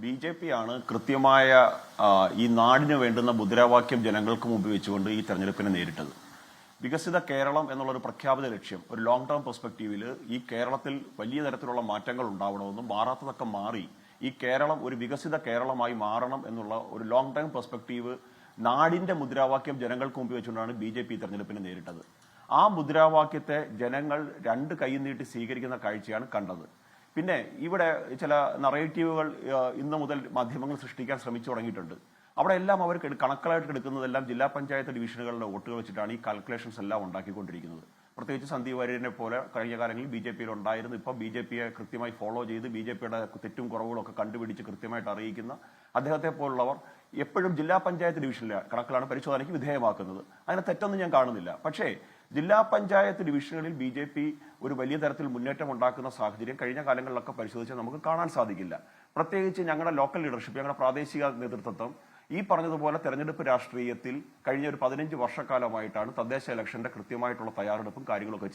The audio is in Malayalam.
BJP ആണ് കൃത്യമായ ഈ നാടിന് വേണ്ടുന്ന മുദ്രാവാക്യം ജനങ്ങൾക്ക് മുമ്പ് വെച്ചുകൊണ്ട് ഈ തെരഞ്ഞെടുപ്പിനെ നേരിട്ടത്. വികസിത കേരളം എന്നുള്ളൊരു പ്രഖ്യാപിത ലക്ഷ്യം ഒരു ലോങ് ടേം പെർസ്പെക്റ്റീവിൽ ഈ കേരളത്തിൽ വലിയ തരത്തിലുള്ള മാറ്റങ്ങൾ ഉണ്ടാവണമെന്നും മാറാത്തതൊക്കെ മാറി ഈ കേരളം ഒരു വികസിത കേരളമായി മാറണം എന്നുള്ള ഒരു ലോങ് ടേം പെർസ്പെക്റ്റീവ് നാടിന്റെ മുദ്രാവാക്യം ജനങ്ങൾക്ക് മുമ്പ് വെച്ചുകൊണ്ടാണ് BJP തെരഞ്ഞെടുപ്പിനെ നേരിട്ടത്. ആ മുദ്രാവാക്യത്തെ ജനങ്ങൾ രണ്ട് കൈ നീട്ടി സ്വീകരിക്കുന്ന കാഴ്ചയാണ് കണ്ടത്. പിന്നെ ഇവിടെ ചില നറേറ്റീവുകൾ ഇന്ന് മുതൽ മാധ്യമങ്ങൾ സൃഷ്ടിക്കാൻ ശ്രമിച്ചു തുടങ്ങിയിട്ടുണ്ട്. അവിടെ എല്ലാം അവർ കണക്കുകളായിട്ട് എടുക്കുന്നതെല്ലാം ജില്ലാ പഞ്ചായത്ത് ഡിവിഷനുകളുടെ വോട്ടുകൾ വെച്ചിട്ടാണ് ഈ കാൽക്കുലേഷൻസ് എല്ലാം ഉണ്ടാക്കിക്കൊണ്ടിരിക്കുന്നത്. പ്രത്യേകിച്ച് സന്ദീപ് വാര്യരെ പോലെ കഴിഞ്ഞ കാലങ്ങളിൽ BJPയിൽ ഉണ്ടായിരുന്നു. ഇപ്പം BJPയെ കൃത്യമായി ഫോളോ ചെയ്ത് BJPയുടെ തെറ്റും കുറവുകളും ഒക്കെ കണ്ടുപിടിച്ച് കൃത്യമായിട്ട് അറിയിക്കുന്ന അദ്ദേഹത്തെ പോലുള്ളവർ എപ്പോഴും ജില്ലാ പഞ്ചായത്ത് ഡിവിഷനിലെ കണക്കുകളാണ് പരിശോധനയ്ക്ക് വിധേയമാക്കുന്നത്. അതിന് തെറ്റൊന്നും ഞാൻ കാണുന്നില്ല. പക്ഷേ ജില്ലാ പഞ്ചായത്ത് ഡിവിഷനുകളിൽ BJP ഒരു വലിയ തരത്തിൽ മുന്നേറ്റം ഉണ്ടാക്കുന്ന സാഹചര്യം കഴിഞ്ഞ കാലങ്ങളിലൊക്കെ പരിശോധിച്ചാൽ നമുക്ക് കാണാൻ സാധിക്കില്ല. പ്രത്യേകിച്ച് ഞങ്ങളുടെ ലോക്കൽ ലീഡർഷിപ്പ്, ഞങ്ങളുടെ പ്രാദേശിക നേതൃത്വം ഈ പറഞ്ഞതുപോലെ തെരഞ്ഞെടുപ്പ് രാഷ്ട്രീയത്തിൽ കഴിഞ്ഞ ഒരു 15 വർഷക്കാലമായിട്ടാണ് തദ്ദേശ ഇലക്ഷന്റെ കൃത്യമായിട്ടുള്ള തയ്യാറെടുപ്പും കാര്യങ്ങളൊക്കെ ചെയ്യുന്നത്.